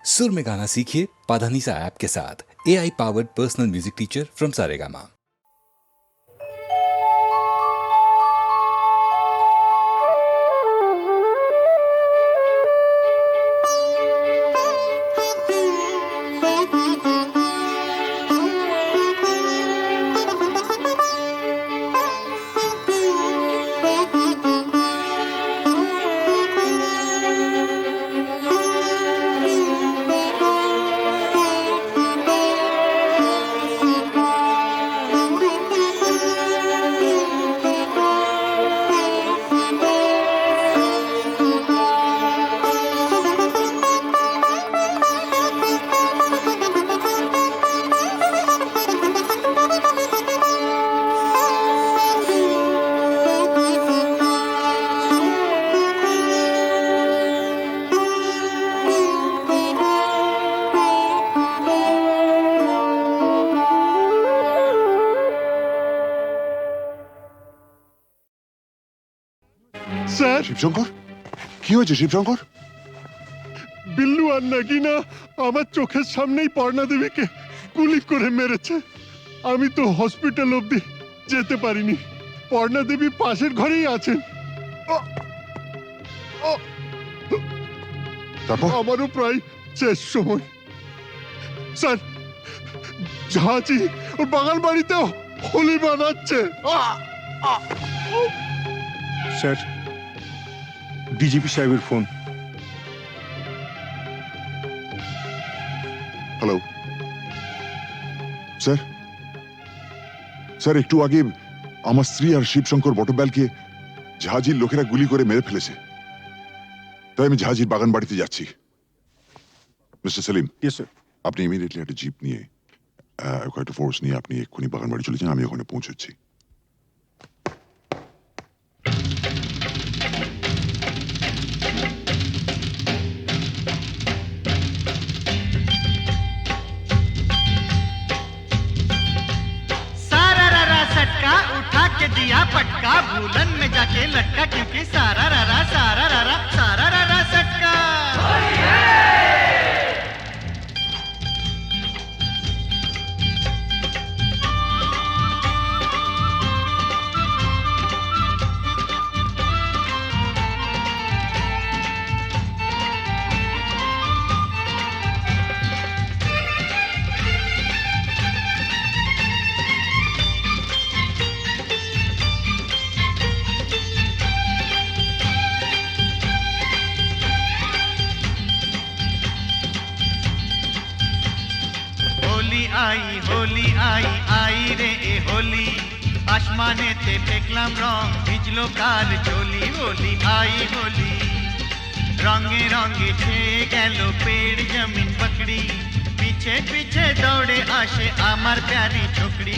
सुर में गाना सीखिए पाधानीसा ऐप के साथ। AI powered personal music teacher from Saregama. Sir, Shivshankar, কি হয়েছে শিবশঙ্কর? বিল্লু আর নাগিনা আমার চোখের সামনেই পর্ণা দেবীকে গুলি করে মেরেছে। আমি তো হসপিটাল অবধি যেতে পারিনি। পর্ণা দেবী পাশের ঘরেই আছেন। তারপর? আমারও প্রায় শেষ সময়। স্যার, ঝাঁচি ওর বাগান বাড়িতেও হোলি বানাচ্ছে। স্যার, ডিজিপি সাহেবের ফোন। Hello sir. স্যার, একটু আগে আমার স্ত্রী আর শিবশঙ্কর বটব্যালকে ঝাঁঝির লোকেরা গুলি করে মেরে ফেলেছে। তাই আমি ঝাঁঝির বাগান বাড়িতে যাচ্ছি। Mister Selim, yes sir. আপনি ইমিডিয়েটলি একটা জিপ নিয়ে কয়েকটা ফোর্স নিয়ে আপনি এক্ষুনি বাগান বাড়ি চলে যান। আমি ওখানে পৌঁছচ্ছি। उठा के दिया पटका, भूलन में जाके लटका, क्योंकि सारा रारा सटका। होली आई आई रे ए होली, आसमानेते देखलाम रंग, ভিজলো কার ঝোলি। होली आई होली, रंगे रंगे छेয়ে গেল पेड़ जमीन पकड़ी, पीछे पीछे दौड़े आशे आमार प्यारी छोकरी।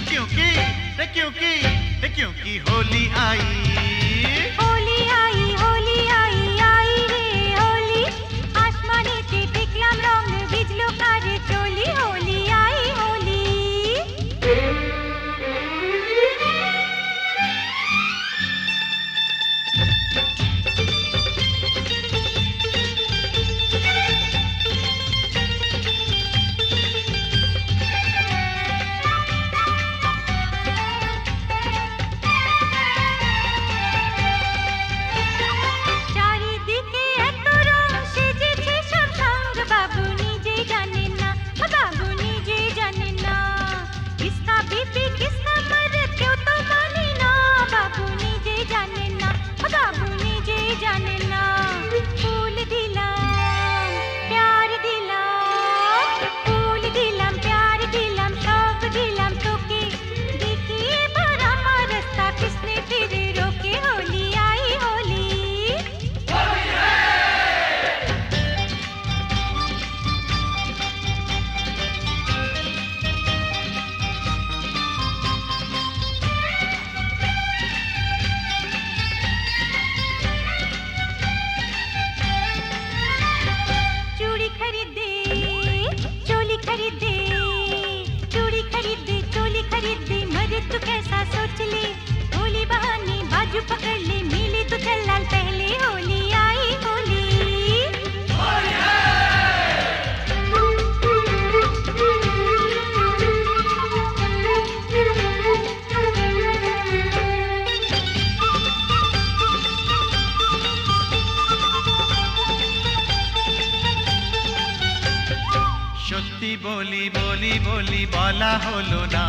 क्योंकि होली आई होली आई होली आई आई रे होली, आसमानेते देखलाम रंग, ভিজলো কার ঝোলি। होली आई होली। সত্যি বলি বলি বলি বলা হলো না,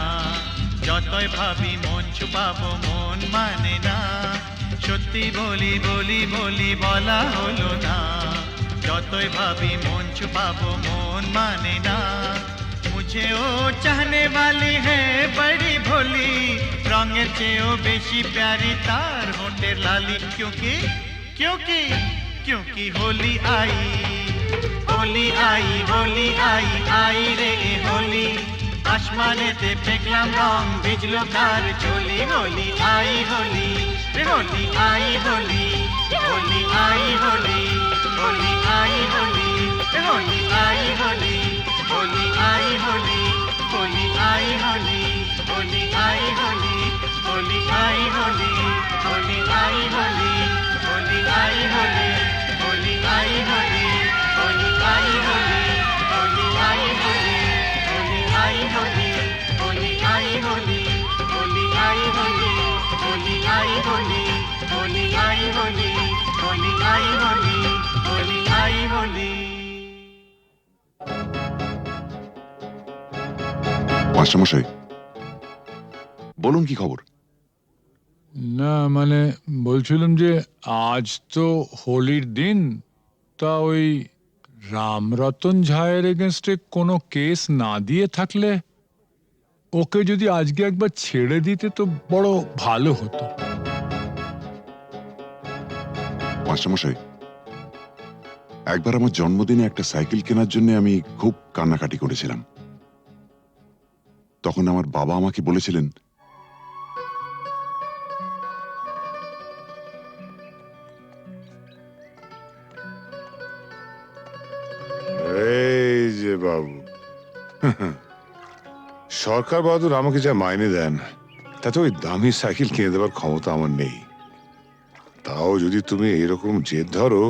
যতই ভাবি মন ছুপাবো মন মানে না। সত্যি বলি বলি বলি বলা হলো না, যতই ভাবি মন ছুপাবো মন মানে না। मुझे ओ चाहने वाली है बड़ी भोली, रंगेर चेयो बेशी प्यारी तार होठेर लाली। क्योंकि क्योंकि क्योंकि होली आई, होली आई, होली आई, आई रे होली। आसमानेते फेकलाम रंग भिजलो कार चोली। होली आई होली रे होली आई होली, होली आई होली, होली आई होली रे होली आई होली, होली आई होली, होली आई होली, होली आई होली, होली आई होली, होली आई होली, होली आई होली, होली आई होली, होली आई होली, होली आई होली, होली आई होली, होली आई होली, होली आई होली, होली आई होली, होली आई होली, होली आई होली, होली आई होली। মাস্টারমশাই বলুন কি খবর? না মানে বলছিলাম যে আজ তো হোলির দিন, তা ওই রামরতন ঝায়ের এগেনস্টে কোনো কেস না দিয়ে থাকলে ওকে যদি আজকে একবার ছেড়ে দিতে তো বড় ভালো হতো। মাস্টারমশাই একবার আমার জন্মদিনে একটা সাইকেল কেনার জন্য আমি খুব কান্নাকাটি করেছিলাম। তখন আমার বাবা আমাকে বলেছিলেন, এই যে বাবু, সরকার বাহাদুর আমাকে যা মাইনে দেন তাতে ওই দামি সাইকেল কিনে দেওয়ার ক্ষমতা আমার নেই। তাও যদি তুমি এরকম জেদ ধরো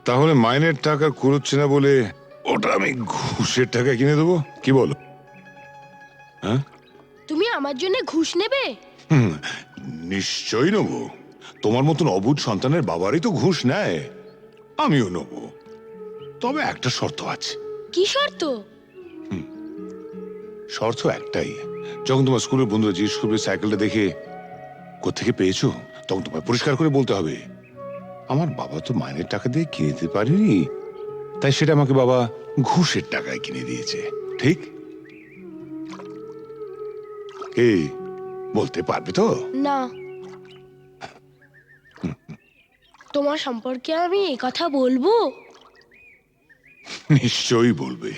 তাহলে মাইনের টাকা কুড়োচ্ছে না বলে ওটা আমি ঘুষের টাকা কিনে দেবো, কি বলো? হ্যাঁ, তুমি আমার জন্য ঘুষ নেবে? নিশ্চয়ই নেবো। তোমার মতন অবুঝ সন্তানের বাবারই তো ঘুষ নেয়, আমিও নেবো। তবে একটা শর্ত আছে। কি শর্ত? শর্ত একটাই, যখন তোমার স্কুলের বন্ধুরা জিজ্ঞেস করবে সাইকেলটা দেখে কোত্থেকে পেয়েছো, তখন তোমায় পরিষ্কার করে বলতে হবে, আমার বাবা তো মাইনের টাকা দিয়ে কিনে দিতে পারেনি, তাই সেটা আমাকে বাবা ঘুষের টাকায় কিনে দিয়েছে। ঠিক? এই বলতে পারবে তো? না। তোমার সম্পর্কে আমি এই কথা বলবো? নিশ্চয়ই বলবে।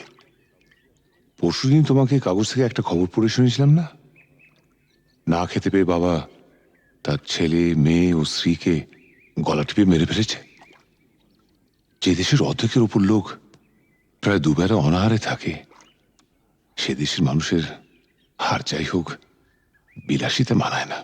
পরশুদিন তোমাকে কাগজ থেকে একটা খবর পড়ে শুনেছিলাম না? না খেতে পেয়ে বাবা তার ছেলে মেয়ে ও স্ত্রীকে গলা টিপে মেরে ফেলেছে। যে দেশের অর্ধেকের উপর লোক প্রায় দুবেলা অনাহারে থাকে, সে দেশের মানুষের হার যাই হোক বিলাসিতে মানায় না।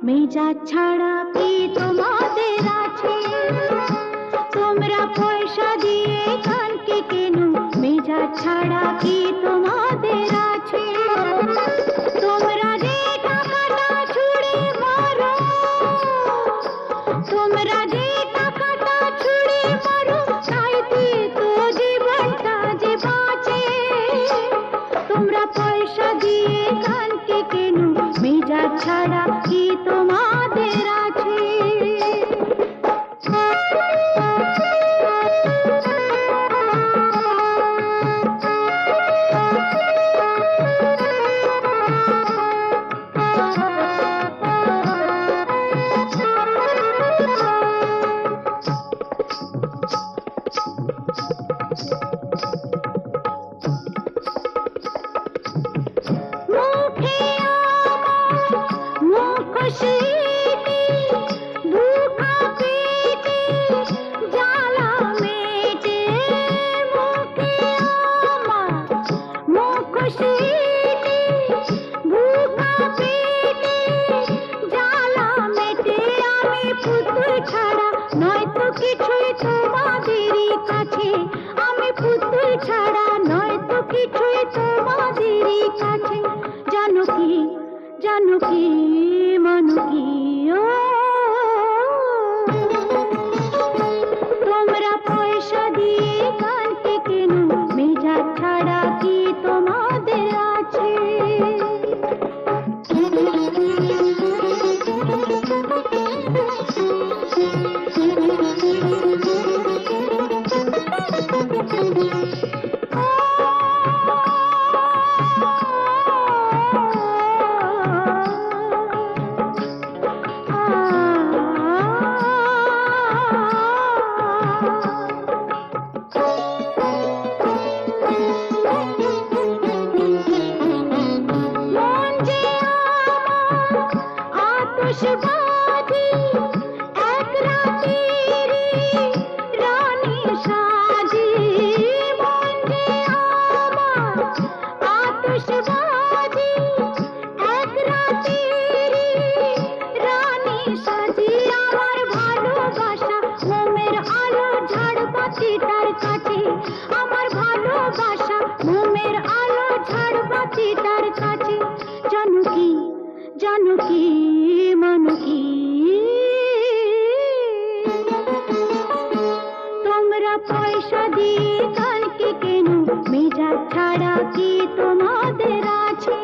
মেজাজ ছাড়া কি তোমাদের আছে? তোমরা পয়সা দিয়ে কানকে কেন, মেজাজ ছাড়া কি তোমাদের আছে? তোমরা যে টাকাটা ছুড়ে মারো, তোমরা যে টাকাটা ছুড়ে মারো, তাইতে তো জীবনটা যে বাঁচে। তোমরা পয়সা দিয়ে কানকে কেন, মেজাজ ছাড়া কি তোমাদের আছে? কিছুই তোমাদেরই কাছে। জানো কি মানো কি ও, তোমরা পয়সা দিয়ে গানকে কেন, মেজাজ ছাড়া কি তোমাদের আছে? আতশবাজি এক রাতেরই রানী সাজি, মন যে আমার আতশবাজি এক রাতেরই রানী সাজি। আমার ভালোবাসা মোমের আলো ঝাড়বাতিটার কাছে, আমার ভালোবাসা মোমের আলো ঝাড়বাতিটার কাছে। জানো কি মানো কি, তোমরা পয়সা দিয়ে কালকে কেন, মেজাজ ছাড়া কি তোমাদের আছে?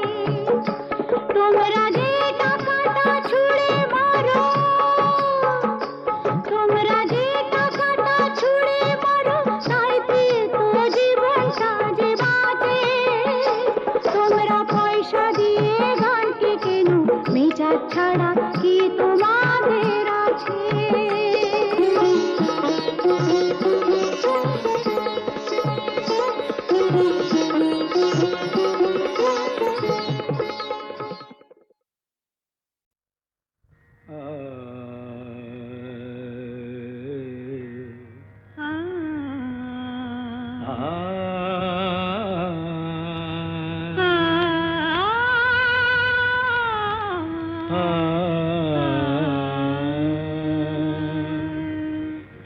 তোমরা যে টাকাটা ছুঁড়ে মারো, তোমরা যে টাকাটা ছুঁড়ে মারো, তাইতে তো জীবনটা যে বাঁচে। তোমরা পয়সা দিয়ে গানকে কেন, মেজাজ ছাড়া কি তোমাদের আছে?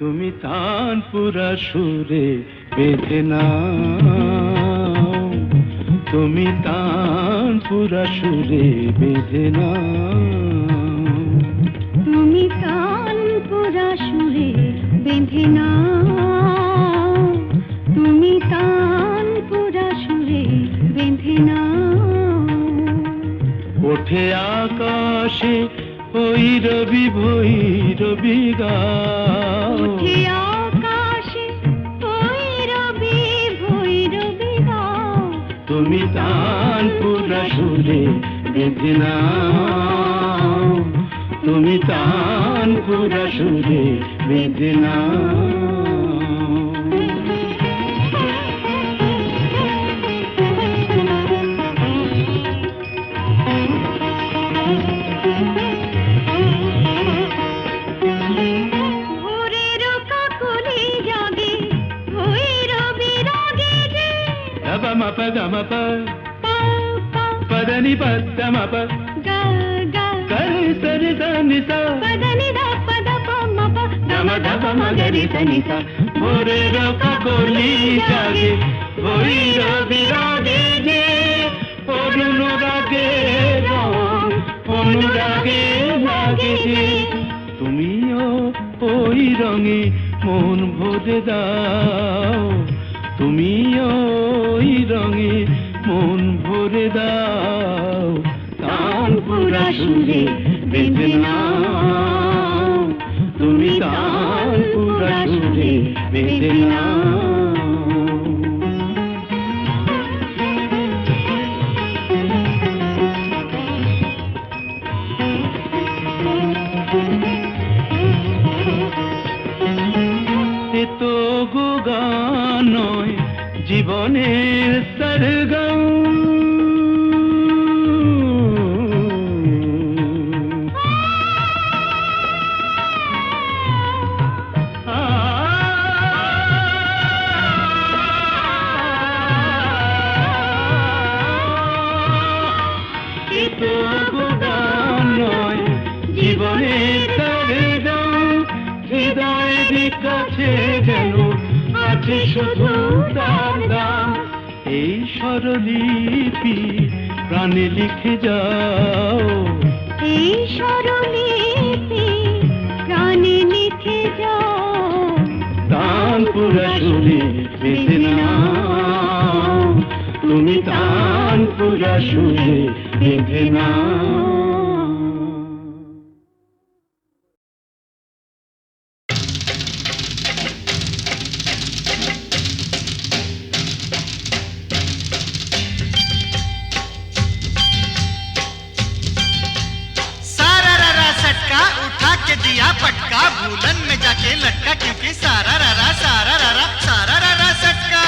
তুমি তানপুরা সুরে বেঁধে নাও, তুমি তানপুরা সুরে বেঁধে নাও, তুমি তানপুরা সুরে বেঁধে নাও, তুমি তানপুরা সুরে বেঁধে নাও। ওঠে আকাশে ভৈরবী ভৈরবী গাও, ওঠে আকাশে ভৈরবী ভৈরবী গাও। তুমি তানপুরা সুরে বেঁধে নাও, তুমি তানপুরা সুরে বেঁধে নাও। ভোরের কাকলি জাগে ভৈরবী রাগে যে, Gama ma pa gama pa, পা পা pa da ni pa da ma pa, গা গা ga ni sa ni sa ni sa, পদনি দা পদ পা মা পা gama da pa ma ga ni sa ni sa. Bhorer kakoli jage, bhoirabi rage je, অনুরাগে রং, অনুরাগে লাগে যে। তুমিও ওই রঙে মন ভরে দাও, তুমিও ওই রঙে মন ভরে দাও। তানপুরা সুরে বেঁধে নাও, তুমি তানপুরা সুরে বেঁধে নাও। এ তো গো গান নয়, জীবনের সরগম। এ তো গো গান নয়, জীবনের সরগম। হৃদয়ের কাছে যেন আছে শুধু তার দাম। এই স্বরলিপি প্রাণে লিখে যাও, এই স্বরলিপি প্রাণে লিখে যাও, তানপুরা সুরে বেঁধে নাও, তুমি তানপুরা সুরে বেঁধে নাও। सारा रारा सटका उठा के दिया पटका, भूलन में जाके लटका, क्योंकि सारा रारा सटका।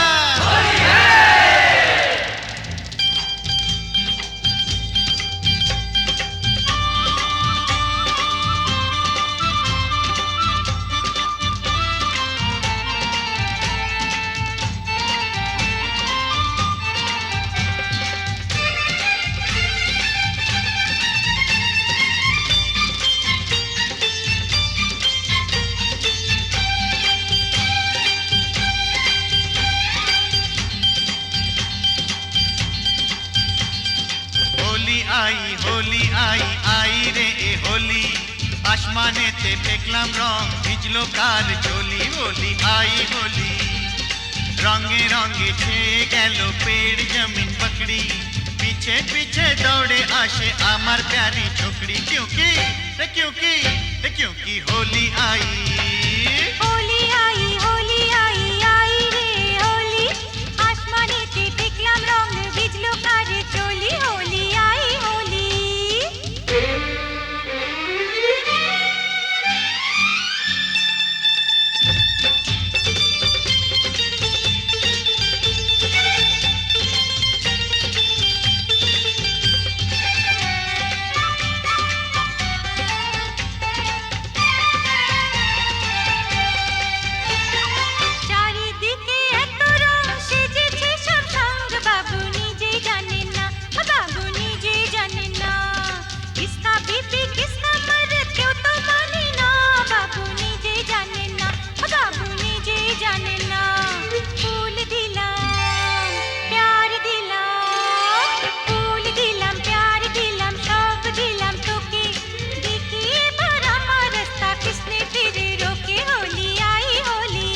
होली आई आई रे ए होली, आसमानेते देखलाम रंग ভিজলো কার চলি। होली आई होली, रंगे रंगे छेয়ে গেল पेड़ जमीन पकड़ी, पीछे पीछे दौड़े आशे আমার प्यारी छोकरी, क्योंकि होली आई। होली आई आई रे होली, आसमानेते দেখলাম রং ভিজলো কার চলি। होली आई होली, চারিদিকে এত রং সেজেছে সব সঙ্গ, বাবু নিজেই জানেন না, বাবু নিজেই জানেন না, কিসকা বিপি কিসকা মরদ কেউ তো মানে না, বাবু নিজেই জানেন না, বাবু নিজেই জানেন না। ফুল দিলাম প্যার দিলাম, ফুল দিলাম প্যার দিলাম, সব দিলাম তোকে, দেখি এবার আমার রাস্তা কিসনে ফিরে রোকে। होली आई होली,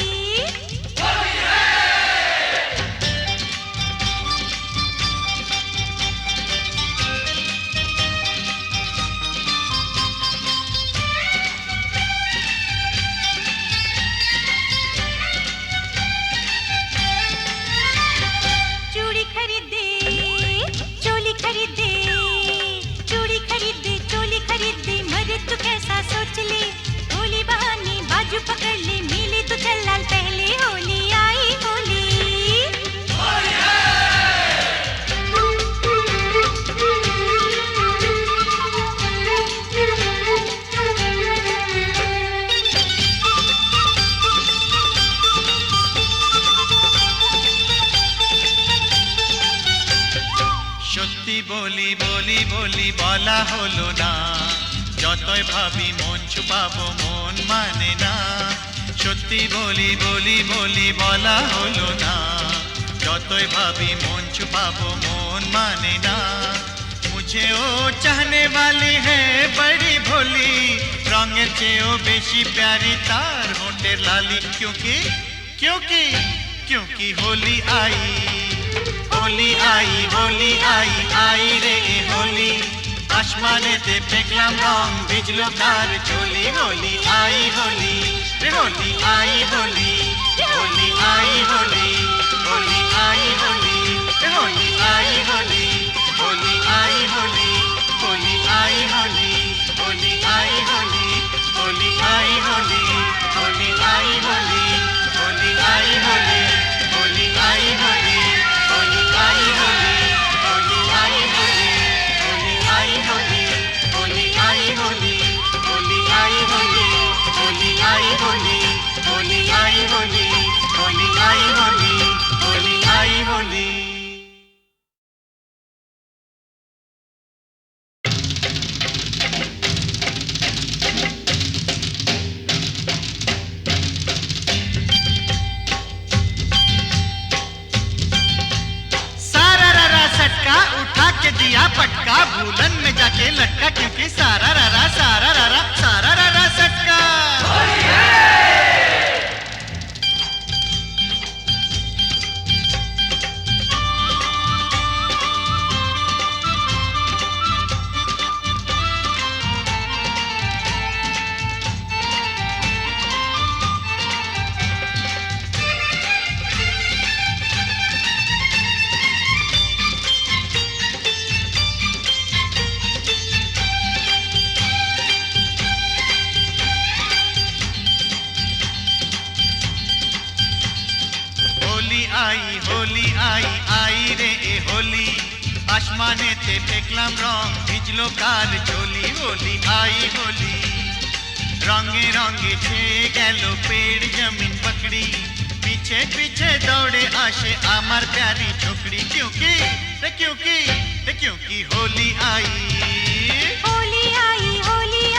चूड़ी खरीदे चोली खरीदे, चूड़ी खरीदे चोली खरीदे, मरे तू कैसा सोच ले, होली बहाने बाजू पकड़ ले, मिले तो चल लाल पहले। होली आई होली, সত্যি বলি বলি বলি বলা হলো না, যতই ভাবি মন ছুপাবো মন মানে না। সত্যি বলি বলি বলি বলা হলো না, যতই ভাবি মন छुपाबो मोन माने ना। मुझे ओ चाहने वाली है बड़ी भोली, रंगेर चेयो बेशी प्यारी तार होंठेर लाली। क्योंकि क्योंकि क्योंकि होली आई होली आई होली आई आई रे होली। आसमानेते देखलाम रंग भिजलो तार चोली। होली आई होली रे होली आई होली होली आई होली होली आई होली रे होली आई होली होली आई होली होली आई होली होली आई होली होली आई होली होली आई होली होली आई होली होली आई होली होली आई होली होली आई होली होली आई होली होली आई होली होली आई होली होली आई होली होली आई होली होली आई होली होली आई होली। सारा झटका उठा के दिया पटका भूलन में जाके लटका क्योंकि सारा रारा सटका होली आई रे ए होली আসমানেতে ফেকলাম রং ভিজলো কার চলি হোলি आई होली रंगे रंगे ছেয়ে গেল পেड़ जमीन पकड़ी पीछे पीछे दौड़े आशे আমার प्यारी छोकरी क्योंकि होली आई होली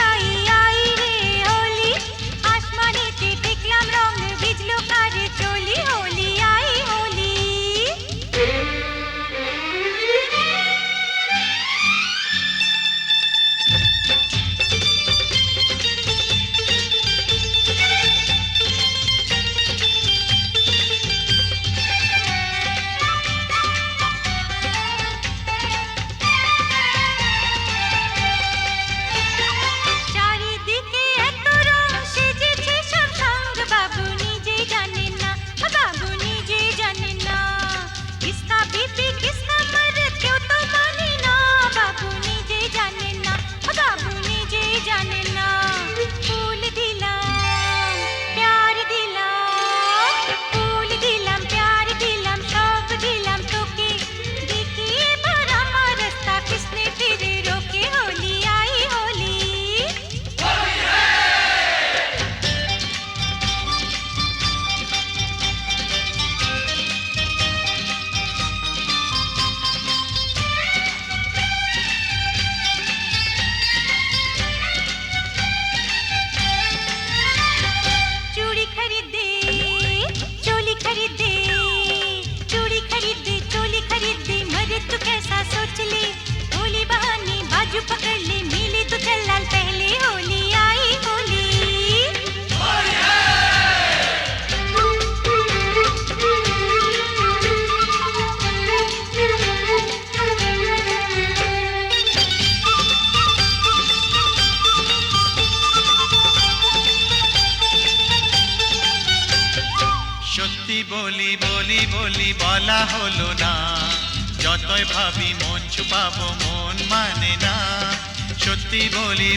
आई आई रे होली আসমানেতে দেখলাম রং বিজলো কার চলি হোলি आई होली চারিদিকে এত রং সেজেছে সব সঙ্গ বাবু নিজেই জানেন না বাবু নিজেই জানেন না কিসকা বিপি কিসকা মরদ কেউ তো মানে না বাবু নিজেই জানেন না বাবু নিজেই জানেন না ফুল দিলাম প্যার দিলাম সব দিলাম তোকে দেখিয়ে এবার আমার রাস্তা কিসনে ফিরে রোকে হোলি आई होली चूड़ी खरीदे चोली खरीदे चोली खरीदे मरे तू कैसा सोच ले होली बहाने बाजू पकड़ ले मिले तो चल लाल पहले होली आई होली সত্যি বলি বলা হলো না যতই ভাবি মন ছুপাবো মন মানে না সত্যি বলি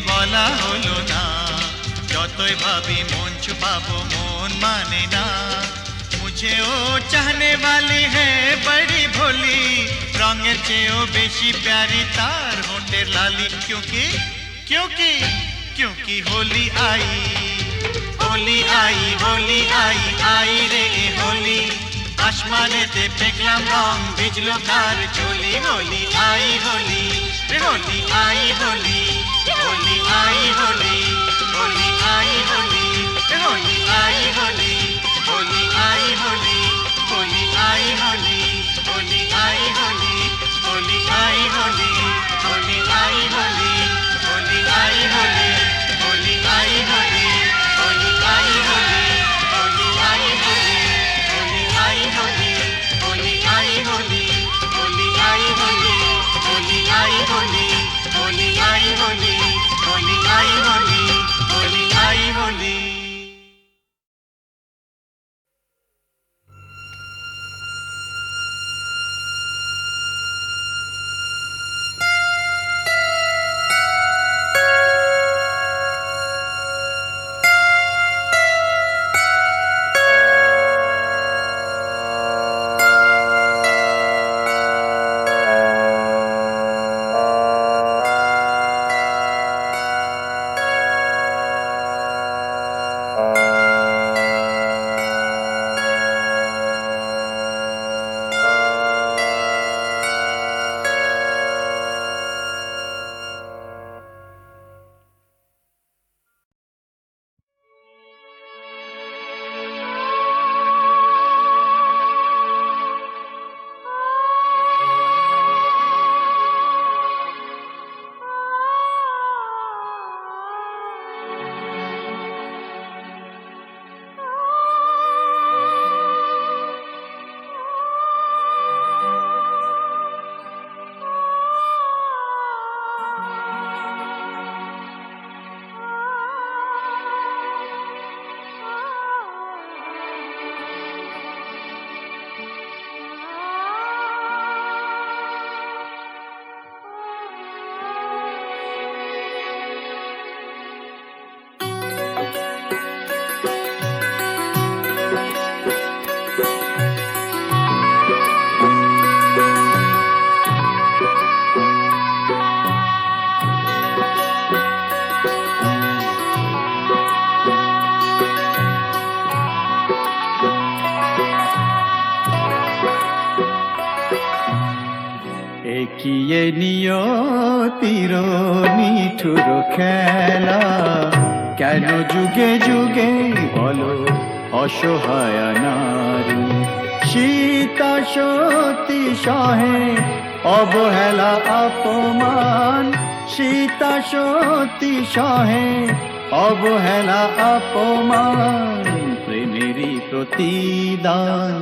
বলা হলো না যতই ভাবি মন छुपाबो মন মানে না मुझे ओ चाहने वाली है बड़ी भोली रंगेर চেয়েও বেশি प्यारी तार होठेर लाली क्योंकि होली आई रे ए होली আসমানেতে ফেকলাম রং ভিজলো কার চলি হোলি आई होली রে হোলি आई होली होली आई होली होली आई होली रे होली आई होली होली आई होली होली आई होली होली आई होली होली आई होली होली आई होली होली आई होली होली आई होली होली आई होली होली आई होली होली आई होली होली आई होली होली आई होली होली आई होली होली आई होली होली आई होली होली आई होली একিয়ে নিয়তির নিঠুর খেলা, কেন যুগে যুগে বলো অসহায় নারী। সীতা সতী সহে অবহেলা অপমান, সীতা সতী সহে অবহেলা অপমান। প্রেমেরই প্রতিদান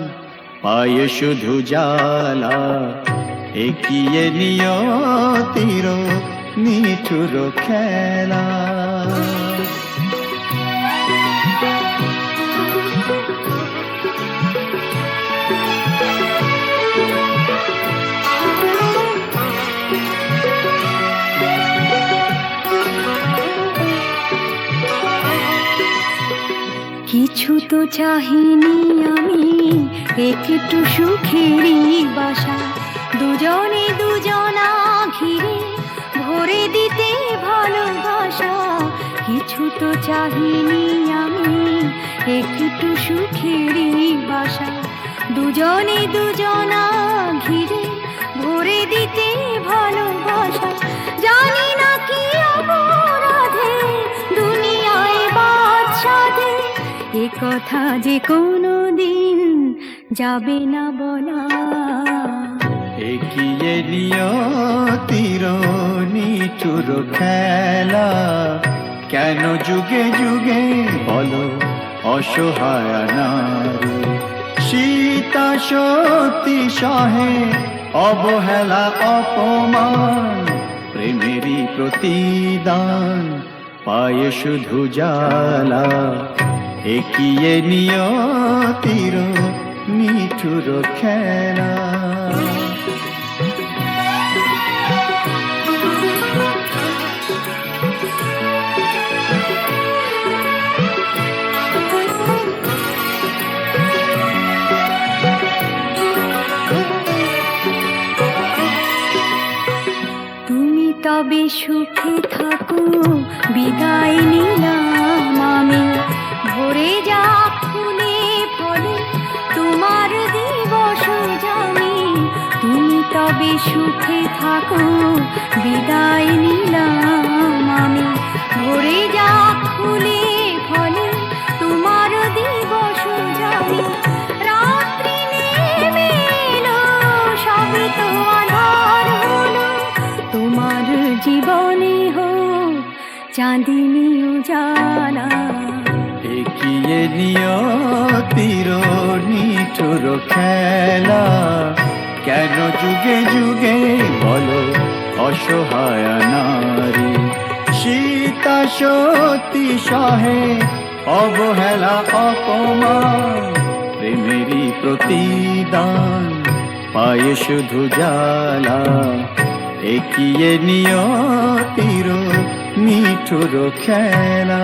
পায় শুধু জ্বালা, একিয়ে নিয়তির নিঠুর খেলা। কিছু তো চাহিনি আমি, একটু সুখেরই বাসা, দুজনে দুজনা ঘিরে ভরে দিতে ভালোবাসা। কিছু তো চাহিনি আমি, একটু সুখেরই বাসা, দুজনে দুজনা ঘিরে ভরে দিতে ভালোবাসা। জানি না কি অপরাধে দুনিয়ায় বাদশাদে, এ কথা যে কোনো দিন যাবে না বলা। একিয়ে নিয়তির নিঠুর খেলা, কেন যুগে যুগে বলো অসহায় নারী। সীতা সতী সহে অবহেলা অপমান, প্রেমেরই প্রতিদান পায় শুধু জ্বালা। একিয়ে নিয়তির নিঠুর খেলা। তুমি তবে সুখে থাকো, বিদায় নিলাম আমি। ভরে যা ফুলে ফলে তোমার দিবস জানি। তুমি তবে সুখে থাকো, বিদায় নিলাম আমি। ভরে যা ফুলে ফলে তোমার দিবস জানি। রাত্রি নেমে এলো, সবে তো আধার হলো, তোমার জীবনে হোক চাঁদিনী উজালা। একিয়ে নিয়তির নিঠুর খেলা, কেন যুগে যুগে বলো অসহায় নারী। সীতা সতী সহে অবহেলা অপমান, প্রেমেরই প্রতিদান পায় শুধু জ্বালা। একিয়ে নিয়তির নিঠুর খেলা।